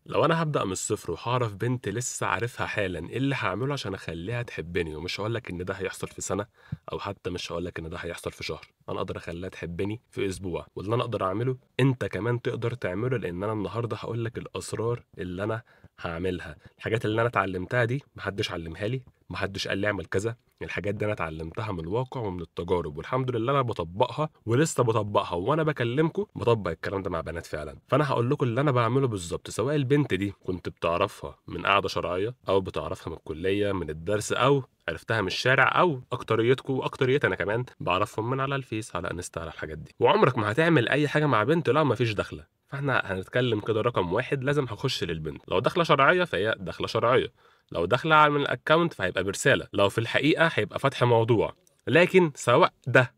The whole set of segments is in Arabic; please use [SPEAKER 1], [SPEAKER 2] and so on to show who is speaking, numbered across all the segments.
[SPEAKER 1] لو انا هبدأ من الصفر وهعرف بنت لسه عارفها حالا، ايه اللي هعمله عشان اخليها تحبني؟ ومش هقولك ان ده هيحصل في سنة، او حتى مش هقولك ان ده هيحصل في شهر. انا اقدر اخليها تحبني في اسبوع، واللي انا اقدر اعمله انت كمان تقدر تعمله، لان انا النهارده هقولك الاسرار اللي انا هعملها. الحاجات اللي انا اتعلمتها دي محدش علمها لي، محدش قال لي اعمل كذا. الحاجات دي انا اتعلمتها من الواقع ومن التجارب، والحمد لله انا بطبقها ولسه بطبقها، وانا بكلمكم بطبق الكلام ده مع بنات فعلا. فانا هقول لكم اللي انا بعمله بالظبط، سواء البنت دي كنت بتعرفها من قعده شرعيه، او بتعرفها من الكليه من الدرس، او عرفتها من الشارع، او اكتريتكم واكتريتي انا كمان بعرفهم من على الفيس، على انستا، على الحاجات دي. وعمرك ما هتعمل اي حاجه مع بنت لا ما فيش دخله. فاحنا هنتكلم كده، رقم واحد لازم هخش للبنت، لو داخله شرعيه فهي داخله شرعيه، لو داخله على من الاكونت فهيبقى برساله، لو في الحقيقه هيبقى فتح موضوع. لكن سواء ده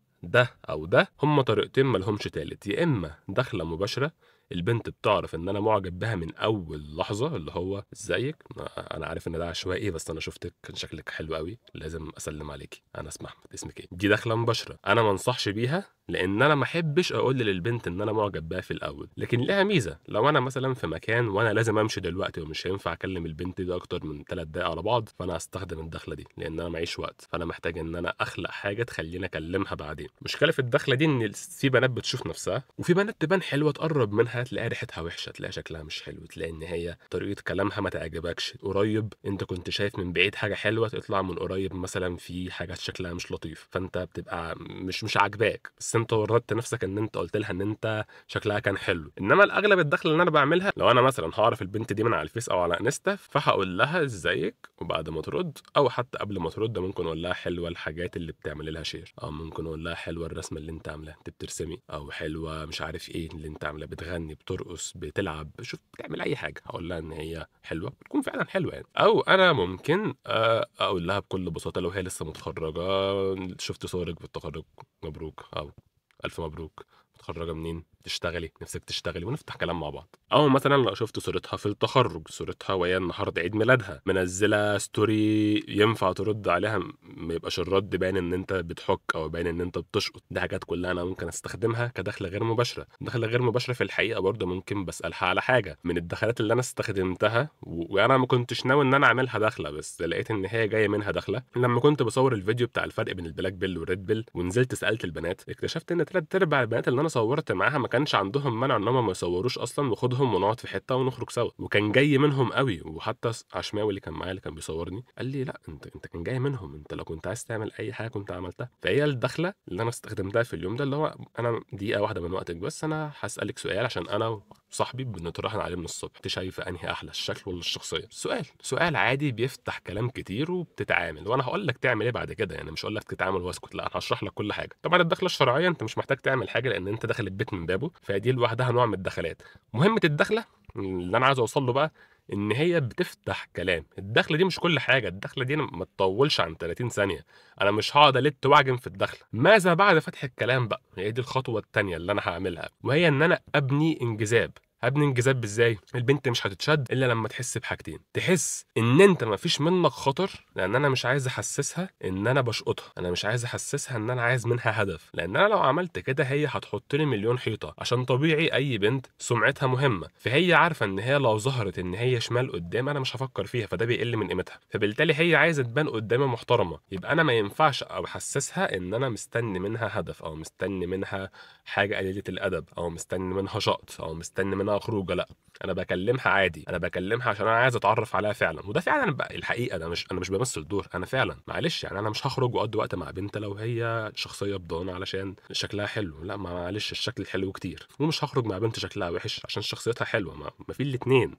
[SPEAKER 1] او ده، هما طريقتين ملهمش تالت. يا اما دخله مباشره، البنت بتعرف ان انا معجب بها من اول لحظه، اللي هو ازيك، انا عارف ان ده عشوائي بس انا شفتك كان شكلك حلو قوي لازم اسلم عليكي، انا اسمع احمد اسمك ايه. دي دخله مباشره، انا ما انصحش بيها، لان انا ما احبش اقول للبنت ان انا معجب بيها في الاول. لكن لها ميزه، لو انا مثلا في مكان وانا لازم امشي دلوقتي ومش هينفع اكلم البنت دي اكتر من 3 دقايق على بعض، فانا هستخدم الدخله دي، لان انا معيش وقت، فانا محتاج ان انا اخلق حاجه تخليني اكلمها بعدين. المشكله في الدخله دي ان في بنات بتشوف نفسها، وفي بنات تبان حلوه تقرب منها تلاقي ريحتها وحشه، تلاقي شكلها مش حلو، تلاقي ان هي طريقه كلامها ما تعجبكش. قريب انت كنت شايف من بعيد حاجه حلوه، تطلع من قريب مثلا في حاجات شكلها مش لطيف، فانت بتبقى مش عاجباك، بس انت ورطت نفسك ان انت قلت لها ان انت شكلها كان حلو. انما الاغلب الدخله اللي انا بعملها، لو انا مثلا هعرف البنت دي من على الفيس او على انستا، فهقول لها ازيك، وبعد ما ترد او حتى قبل ما ترد ممكن اقول لها حلوه الحاجات اللي بتعمل لها شير، او ممكن اقول لها حلوه الرسمه اللي انت عاملاها، انت بترسمي، او حلوه مش عارف ايه اللي انت عاملاه، بتغني، بترقص، بتلعب، شوف بتعمل اي حاجه، هقول لها ان هي حلوه، بتكون فعلا حلوه يعني. او انا ممكن اقول لها بكل بساطه، لو هي لسه متخرجه، شفت صورك بالتخرج، مبروك، او الف مبروك، متخرجه منين، تشتغلي، نفسك تشتغلي، ونفتح كلام مع بعض. او مثلا لو شفت صورتها في التخرج، صورتها وهي النهارده عيد ميلادها منزله ستوري، ينفع ترد عليها، ما يبقاش الرد باين ان انت بتحك او باين ان انت بتشقط. دي حاجات كلها انا ممكن استخدمها كدخله غير مباشره. دخله غير مباشره في الحقيقه برضه ممكن بسالها على حاجه من الدخلات اللي انا استخدمتها، وانا ما كنتش ناوي ان انا اعملها دخله، بس لقيت ان هي جايه منها دخله. لما كنت بصور الفيديو بتاع الفرق بين البلاك بيل والريد بيل، ونزلت سالت البنات، اكتشفت ان 3/4 البنات اللي انا صورت معاها ما كانش عندهم مانع ان هم ما يصوروش اصلا، وخدهم ونقعد في حته ونخرج سوا، وكان جاي منهم قوي. وحتى عشماوي اللي كان معايا اللي كان بيصورني قال لي لا انت كان جاي منهم، انت لو كنت عايز تعمل اي حاجه كنت عملتها. فهي الدخله اللي انا استخدمتها في اليوم ده، اللي هو انا دقيقه واحده من وقتك بس انا هسالك سؤال، عشان انا صاحبي بنتراهن عليه من الصبح، انت شايفه انهي احلى، الشكل ولا الشخصيه؟ سؤال عادي بيفتح كلام كتير وبتتعامل، وانا هقول لك تعمل ايه بعد كده، يعني مش هقول لك تتعامل واسكت، لا انا هشرح لك كل حاجه. طبعا الدخله الشرعيه انت مش محتاج تعمل حاجه، لان انت داخل البيت من بابه، فدي لوحدها نوع من الدخلات. مهمه الدخله اللي انا عايز اوصل له بقى، ان هي بتفتح كلام. الدخله دي مش كل حاجه، الدخله دي ما تطولش عن 30 ثانيه، انا مش هقعد الت واعجن في الدخله. ماذا بعد فتح الكلام بقى؟ هي دي الخطوه الثانيه اللي انا هعملها، وهي ان انا ابني انجذاب. هبني انجذاب ازاي؟ البنت مش هتتشد الا لما تحس بحاجتين، تحس ان انت ما فيش منك خطر، لان انا مش عايز احسسها ان انا بشقطها، انا مش عايز احسسها ان انا عايز منها هدف، لان انا لو عملت كده هي هتحط لي مليون حيطه، عشان طبيعي اي بنت سمعتها مهمه، فهي عارفه ان هي لو ظهرت ان هي شمال قدام انا مش هفكر فيها، فده بيقل من قيمتها، فبالتالي هي عايزه تبان قدامي محترمه. يبقى انا ما ينفعش احسسها ان انا مستني منها هدف، او مستني منها حاجه قليله الادب، او مستني منها شقط، او مستني منها خروجه، لا. انا بكلمها عادي، انا بكلمها عشان انا عايز اتعرف عليها فعلا، وده فعلا بقى الحقيقه، ده مش انا مش بمثل دور، انا فعلا معلش يعني انا مش هخرج واقضي وقت مع بنت لو هي شخصيه بضانه علشان شكلها حلو، لا معلش الشكل الحلو كتير، ومش هخرج مع بنت شكلها وحش عشان شخصيتها حلوه، ما في الاتنين.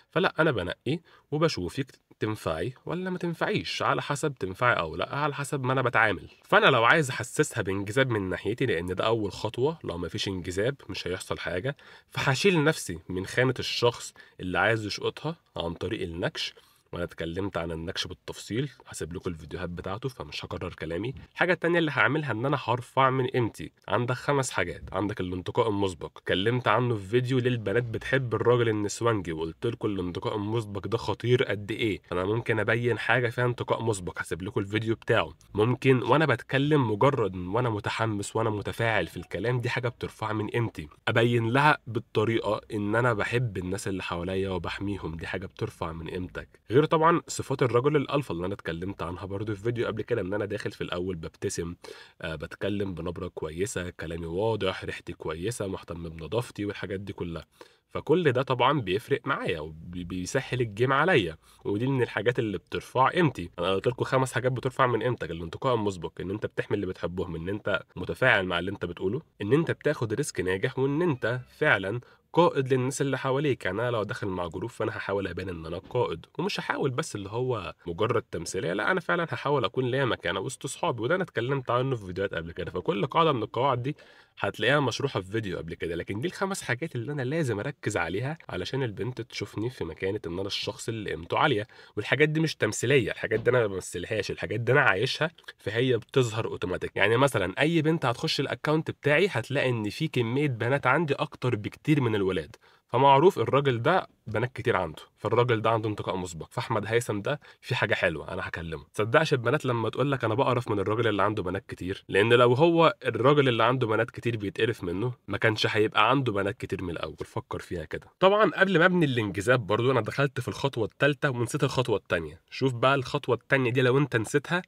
[SPEAKER 1] فلا انا بنقي وبشوفك تنفعي ولا ما تنفعيش، على حسب تنفعي او لا، على حسب ما انا بتعامل. فانا لو عايز احسسها بانجذاب من ناحيتي، لان ده اول خطوه، لو ما فيش انجذاب مش هيحصل حاجه، فهشيل نفسي من خانه الشخص اللي عايز يشقطها عن طريق النكش، وانا اتكلمت عن النكش بالتفصيل، هسيب لكم الفيديوهات بتاعته فمش هكرر كلامي. الحاجه التانيه اللي هعملها ان انا هرفع من قيمتي. عندك 5 حاجات. عندك الانتقاء المسبق، اتكلمت عنه في فيديو للبنات بتحب الراجل النسوانجي، وقلت لكم الانتقاء المسبق ده خطير قد ايه. انا ممكن ابين حاجه فيها انتقاء مسبق، هسيب لكم الفيديو بتاعه. ممكن وانا بتكلم مجرد وانا متحمس وانا متفاعل في الكلام، دي حاجه بترفع من قيمتي. ابين لها بالطريقه ان انا بحب الناس اللي حواليا وبحميهم، دي حاجه بترفع من قيمتك. غير طبعا صفات الرجل الالفا اللي انا اتكلمت عنها برضو في فيديو قبل كده، ان انا داخل في الاول ببتسم، بتكلم بنبره كويسه، كلامي واضح، ريحتي كويسه، مهتم بنظافتي والحاجات دي كلها. فكل ده طبعا بيفرق معايا وبيسهل الجيم عليا، ودي من الحاجات اللي بترفع قيمتي. انا قلت لكم 5 حاجات بترفع من قيمتك: الانتقاء المسبق، ان انت بتحمي اللي بتحبهم، ان انت متفاعل مع اللي انت بتقوله، ان انت بتاخد ريسك ناجح، وان انت فعلا قائد للناس اللي حواليك. يعني انا لو داخل مع جروب فانا هحاول ابان ان انا قائد، ومش هحاول بس اللي هو مجرد تمثيليه، لا انا فعلا هحاول اكون ليا مكانه وسط اصحابي، وده انا اتكلمت عنه في فيديوهات قبل كده. فكل قاعده من القواعد دي هتلاقيها مشروحه في فيديو قبل كده، لكن دي ال5 حاجات اللي انا لازم اركز عليها علشان البنت تشوفني في مكانه ان انا الشخص اللي قيمته عاليه. والحاجات دي مش تمثيليه، الحاجات دي انا ما بمثلهاش، الحاجات دي انا عايشها، فهي بتظهر اوتوماتيك. يعني مثلا اي بنت هتخش الاكونت بتاعي هتلاقي ان في كميه بنات عندي اكتر بكتير من الولاد، فمعروف الراجل ده بنات كتير عنده، فالراجل ده عنده انتقاء مسبق. فاحمد هيثم ده في حاجه حلوه انا هكلمه. تصدقش البنات لما تقول لك انا بقرف من الراجل اللي عنده بنات كتير، لان لو هو الراجل اللي عنده بنات كتير بيتقرف منه ما كانش هيبقى عنده بنات كتير من الاول. فكر فيها كده. طبعا قبل ما ابني الانجذاب برضو انا دخلت في الخطوه الثالثه ونسيت الخطوه الثانيه. شوف بقى الخطوه الثانيه دي لو انت نسيتها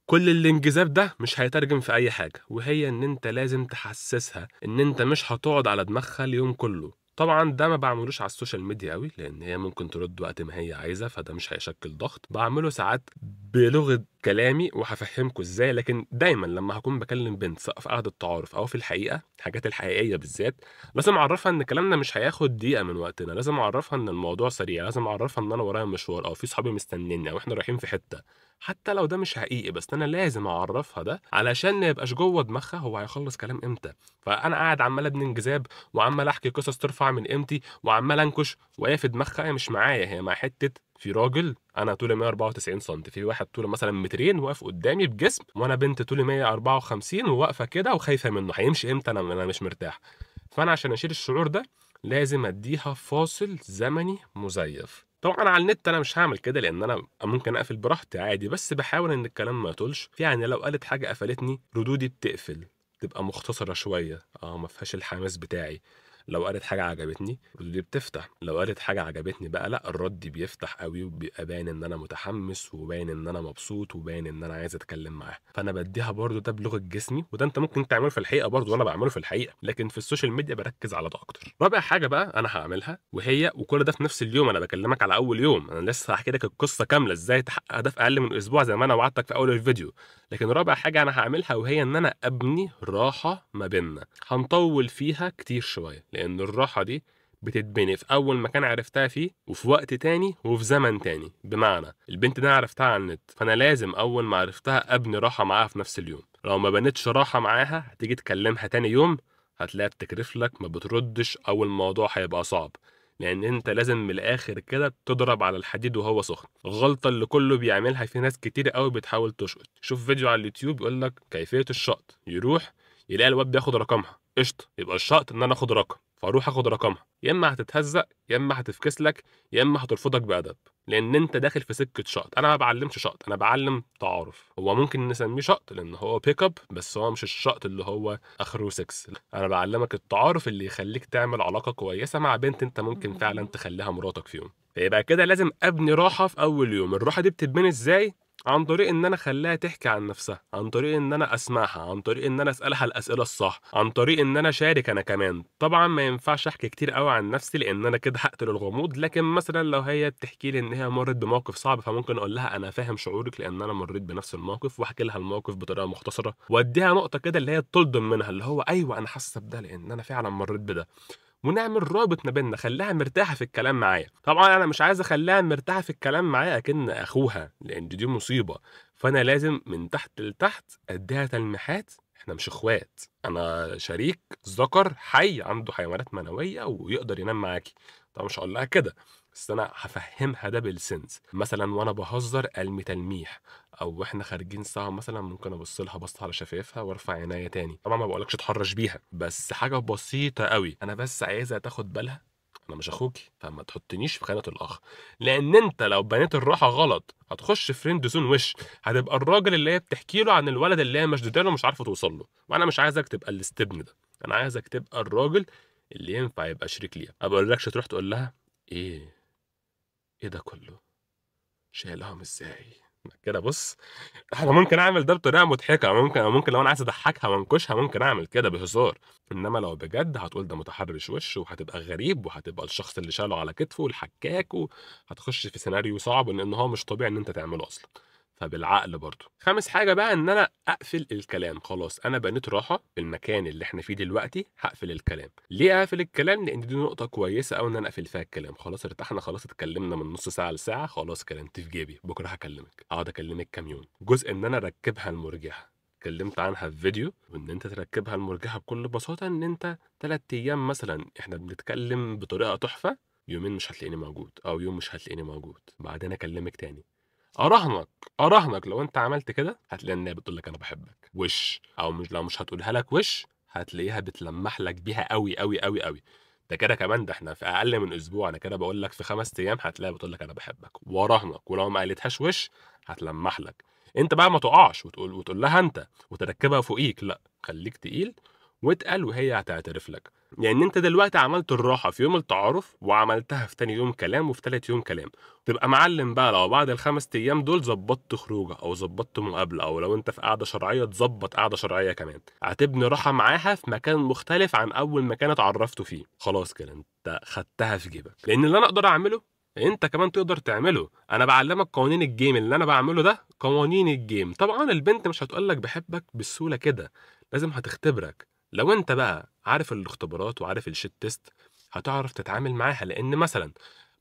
[SPEAKER 1] كل الانجذاب ده مش هيترجم في اي حاجه، وهي ان انت لازم تحسسها ان انت مش هتقعد على دماغها اليوم كله. طبعا ده ما بعملوش على السوشيال ميديا قوي، لان هي ممكن ترد وقت ما هي عايزه، فده مش هيشكل ضغط. بعمله ساعات بلغه كلامي وهفهمكم ازاي. لكن دايما لما هكون بكلم بنت سواء في قعده تعارف او في الحقيقه، الحاجات الحقيقيه بالذات، لازم اعرفها ان كلامنا مش هياخد دقيقه من وقتنا. لازم اعرفها ان الموضوع سريع، لازم اعرفها ان انا ورايا مشوار او في صحابي مستنيني او احنا رايحين في حته، حتى لو ده مش حقيقي. بس انا لازم اعرفها ده علشان ما يبقاش جوه دماغها هو هيخلص كلام امتى. فانا قاعد عمال ابني انجذاب وعمال احكي قصص ترفع من قيمتي وعمال انكش، وهي في دماغها هي مش معايا، هي مع حته في راجل انا طولي 194 سم، في واحد طوله مثلا مترين واقف قدامي بجسم، وانا بنت طولي 154 وواقفه كده وخايفه منه، هيمشي امتى؟ انا مش مرتاح. فانا عشان اشيل الشعور ده لازم اديها فاصل زمني مزيف. طبعا على النت انا مش هعمل كده لان انا ممكن اقفل براحتي عادي، بس بحاول ان الكلام ما يطولش. يعني لو قالت حاجه قفلتني ردودي بتقفل، تبقى مختصره شويه، ما فيهاش الحماس بتاعي. لو قالت حاجه عجبتني ردودي بتفتح. لو قالت حاجه عجبتني بقى لا، الرد بيفتح قوي وبيبقى باين ان انا متحمس وباين ان انا مبسوط وباين ان انا عايز اتكلم معاها. فانا بديها برضو ده بلغه جسمي، وده انت ممكن تعمله في الحقيقه برضو وانا بعمله في الحقيقه، لكن في السوشيال ميديا بركز على ده اكتر. رابع حاجه بقى انا هعملها، وكل ده في نفس اليوم، انا بكلمك على اول يوم، انا لسه هحكي لك القصه كامله ازاي تحقق ده في اقل من اسبوع زي ما انا وعدتك في اول الفيديو. لكن رابع حاجه انا هعملها وهي ان انا ابني راحه ما بيننا. هنطول فيها كتير شويه، لان الراحه دي بتتبني في اول مكان عرفتها فيه وفي وقت تاني وفي زمن تاني. بمعنى البنت دي انا عرفتها على النت، فانا لازم اول ما عرفتها ابني راحه معاها في نفس اليوم. لو ما بنتش راحه معاها هتيجي تكلمها تاني يوم هتلاقيها بتكرف لك، ما بتردش، او الموضوع هيبقى صعب. لان انت لازم من الاخر كده تضرب على الحديد وهو سخن. الغلطه اللي كله بيعملها في ناس كتير قوي بتحاول تشقط. شوف فيديو على اليوتيوب يقول لك كيفيه الشقط، يروح يلاقي الواد بياخد رقمها، قشطه، يبقى الشقط ان انا اخد رقم، فاروح اخد رقمها. يا اما هتتهزق، يا اما هتفكس لك، يا اما هترفضك بادب، لان انت داخل في سكه شقط. انا ما بعلمش شقط، انا بعلم تعارف. هو ممكن نسميه شقط لان هو بيك اب، بس هو مش الشقط اللي هو اخره 6. انا بعلمك التعارف اللي يخليك تعمل علاقه كويسه مع بنت انت ممكن فعلا تخليها مراتك في يوم. فيبقى كده لازم ابني راحه في اول يوم. الراحه دي بتتبني ازاي؟ عن طريق ان انا اخليها تحكي عن نفسها، عن طريق ان انا اسمعها، عن طريق ان انا اسالها الاسئله الصح، عن طريق ان انا اشارك انا كمان. طبعا ما ينفعش احكي كتير قوي عن نفسي لان انا كده هقتل الغموض، لكن مثلا لو هي بتحكي لي ان هي مرت بموقف صعب فممكن اقول لها انا فاهم شعورك لان انا مريت بنفس الموقف، واحكي لها الموقف بطريقه مختصره واديها نقطه كده اللي هي تلضم منها، اللي هو ايوه انا حاسه بده لان انا فعلا مريت بده، ونعمل رابط ما بيننا. خليها مرتاحه في الكلام معايا. طبعا انا مش عايز اخليها مرتاحه في الكلام معايا اكن اخوها لان دي مصيبه، فانا لازم من تحت لتحت اديها تلميحات احنا مش اخوات، انا شريك ذكر حي عنده حيوانات منويه ويقدر ينام معاكي. طبعا مش هقول لها كده، بس انا هفهمها ده بالسنس. مثلا وانا بهزر ارمي تلميح، او واحنا خارجين سوا مثلا ممكن ابص لها بص على شفايفها وارفع عينيا تاني. طبعا ما بقولكش تحرش بيها، بس حاجه بسيطه قوي، انا بس عايزها تاخد بالها انا مش اخوكي، فما تحطنيش في خانه الاخ. لان انت لو بنيت الراحه غلط هتخش فريند زون، وش هتبقى الراجل اللي هي بتحكي له عن الولد اللي هي مشدوده له مش عارفه توصل له. وانا مش عايزك تبقى الاستبن ده، انا عايزك تبقى الراجل اللي ينفع يبقى شريك ليها. ما بقولكش تروح تقول لها ايه ده كله شايلهم ازاي كده. بص، انا ممكن اعمل ده بطريقه مضحكه، ممكن لو انا عايز اضحكها وانكشها ممكن اعمل كده بهزار. انما لو بجد هتقول ده متحرش وش، وهتبقى غريب، وهتبقى الشخص اللي شاله على كتفه والحكاك، وهتخش في سيناريو صعب لان هو مش طبيعي ان انت تعمله اصلا. فبالعقل برضو. خامس حاجه بقى ان انا اقفل الكلام. خلاص انا بنيت راحه في المكان اللي احنا فيه دلوقتي، هقفل الكلام. ليه اقفل الكلام؟ لان دي نقطه كويسه قوي ان انا اقفل فيها الكلام. خلاص ارتحنا، خلاص اتكلمنا من نص ساعه لساعه، خلاص كلمت في جيبي، بكره هكلمك، اقعد اكلمك كام يوم. جزء ان انا اركبها المرجحه، اتكلمت عنها في فيديو، وان انت تركبها المرجحه بكل بساطه ان انت 3 ايام مثلا احنا بنتكلم بطريقه تحفه، يومين مش هتلاقيني موجود، او يوم مش هتلاقيني موجود، بعدين اكلمك تاني. اراهنك اراهنك لو انت عملت كده هتلاقي ان هي بتقول لك انا بحبك وش، او مش لو مش هتقولها لك وش هتلاقيها بتلمح لك بيها قوي قوي قوي قوي. ده كده كمان، ده احنا في اقل من اسبوع، انا كده بقول لك في 5 ايام هتلاقيها بتقول لك انا بحبك. وراهنك ولو ما قالتهاش وش هتلمح لك. انت بقى ما تقعش وتقول لها انت وتركبها فوقيك، لا خليك تقيل واتقل وهي هتعترف لك. لان انت دلوقتي عملت الراحه في يوم التعارف، وعملتها في تاني يوم كلام، وفي تالت يوم كلام. تبقى معلم بقى لو بعد ال5 ايام دول ظبطت خروجه او ظبطت مقابله، او لو انت في قاعده شرعيه تظبط قاعده شرعيه كمان. هتبني راحه معاها في مكان مختلف عن اول مكان اتعرفتوا فيه. خلاص كده انت خدتها في جيبك. لان اللي انا اقدر اعمله انت كمان تقدر تعمله. انا بعلمك قوانين الجيم، اللي انا بعمله ده قوانين الجيم. طبعا البنت مش هتقولك بحبك بالسهوله كده، لازم هتختبرك. لو انت بقى عارف الاختبارات وعارف الشيت تيست هتعرف تتعامل معاها. لان مثلا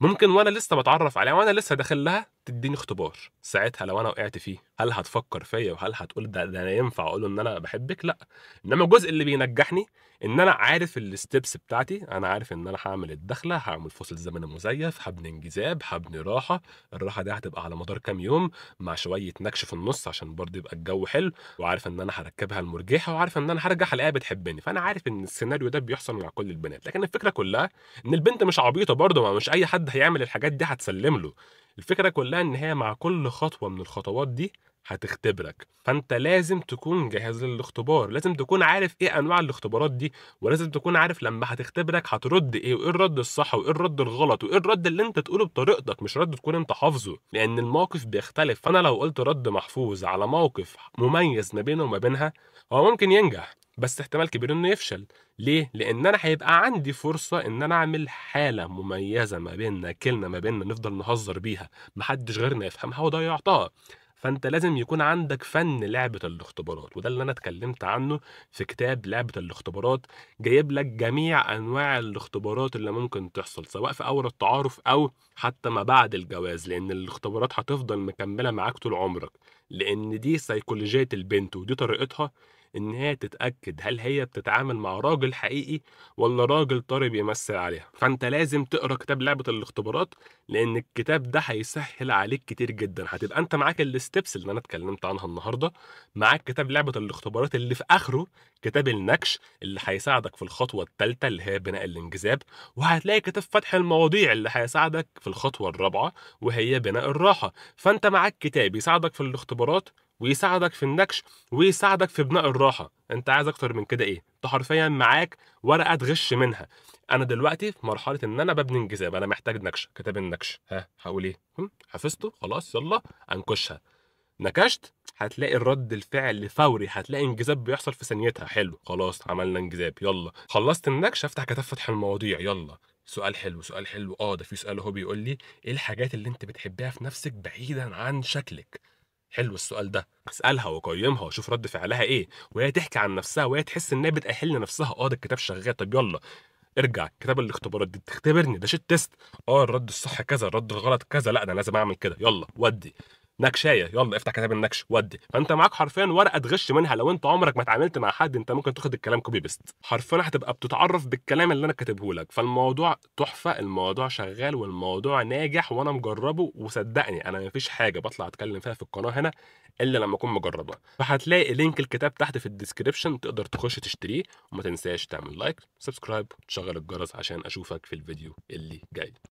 [SPEAKER 1] ممكن وانا لسه بتعرف عليها وانا لسه داخل لها تديني اختبار، ساعتها لو انا وقعت فيه هل هتفكر فيا وهل هتقول ده انا ينفع اقول له ان انا بحبك؟ لا. انما الجزء اللي بينجحني ان انا عارف الستبس بتاعتي، انا عارف ان انا هعمل الدخله، هعمل فصل زمن مزيف، هبني انجذاب، هبني راحه. الراحه دي هتبقى على مدار كام يوم مع شويه نكش في النص عشان برضه يبقى الجو حلو. وعارف ان انا هركبها المرجحه، وعارف ان انا هرجع الاقيها بتحبني. فانا عارف ان السيناريو ده بيحصل مع كل البنات. لكن الفكره كلها ان البنت مش عبيطه برضه، ما مش اي حد هيعمل الحاجات دي هتسلم له. الفكره كلها ان هي مع كل خطوه من الخطوات دي هتختبرك. فانت لازم تكون جاهز للاختبار، لازم تكون عارف ايه انواع الاختبارات دي، ولازم تكون عارف لما هتختبرك هترد ايه، وايه الرد الصح وايه الرد الغلط، وايه الرد اللي انت تقوله بطريقتك، مش رد تكون انت حافظه. لان الموقف بيختلف. فانا لو قلت رد محفوظ على موقف مميز ما بينه وما بينها هو ممكن ينجح، بس احتمال كبير انه يفشل. ليه؟ لان انا هيبقى عندي فرصه ان انا اعمل حاله مميزه ما بيننا، كلمه ما بيننا نفضل نهزر بيها محدش غيرنا يفهمها وضيعتها. فانت لازم يكون عندك فن لعبه الاختبارات، وده اللي انا اتكلمت عنه في كتاب لعبه الاختبارات. جايب لك جميع انواع الاختبارات اللي ممكن تحصل سواء في اول التعارف او حتى ما بعد الجواز، لان الاختبارات هتفضل مكمله معاك طول عمرك. لان دي سيكولوجيه البنت ودي طريقتها ان هي تتاكد هل هي بتتعامل مع راجل حقيقي ولا راجل طري بيمثل عليها. فانت لازم تقرا كتاب لعبه الاختبارات، لان الكتاب ده هيسهل عليك كتير جدا. هتبقى انت معاك الستبس اللي انا اتكلمت عنها النهارده، معاك كتاب لعبه الاختبارات اللي في اخره كتاب النكش اللي هيساعدك في الخطوه الثالثه اللي هي بناء الانجذاب، وهتلاقي كتاب فتح المواضيع اللي هيساعدك في الخطوه الرابعه وهي بناء الراحه. فانت معاك كتاب يساعدك في الاختبارات ويساعدك في النكش ويساعدك في بناء الراحه. انت عايز اكتر من كده ايه؟ انت حرفيا معاك ورقه تغش منها. انا دلوقتي في مرحله ان انا ببني انجذاب، انا محتاج نكش، كتاب النكش. ها هقول ايه؟ حفظته خلاص، يلا انكشها. نكشت هتلاقي الرد الفعل فوري، هتلاقي انجذاب بيحصل في ثانيتها. حلو خلاص عملنا انجذاب، يلا خلصت النكش افتح كتاب فتح المواضيع. يلا سؤال حلو سؤال حلو. ده في سؤال اهو بيقول لي ايه الحاجات اللي انت بتحبها في نفسك بعيدا عن شكلك. حلو السؤال ده، اسالها وقيمها وشوف رد فعلها ايه، وهي تحكي عن نفسها وهي تحس ان هي بتأهل لنفسها. ده الكتاب شغال. طب يلا ارجع كتاب الاختبارات دي بتختبرني، ده شيت تيست. الرد الصح كذا، الرد الغلط كذا، لا ده انا لازم اعمل كده، يلا ودي. نكشايه، يلا افتح كتاب النكش ودي. فانت معاك حرفيا ورقه تغش منها. لو انت عمرك ما اتعاملت مع حد، انت ممكن تاخد الكلام كوبي بيست، حرفيا هتبقى بتتعرف بالكلام اللي انا كاتبه لك. فالموضوع تحفه، الموضوع شغال والموضوع ناجح وانا مجربه. وصدقني انا مفيش حاجه بطلع اتكلم فيها في القناه هنا الا لما اكون مجربها. فهتلاقي لينك الكتاب تحت في الديسكريبشن، تقدر تخش تشتريه. وما تنساش تعمل لايك، سبسكرايب، وتشغل الجرس عشان اشوفك في الفيديو اللي جاي.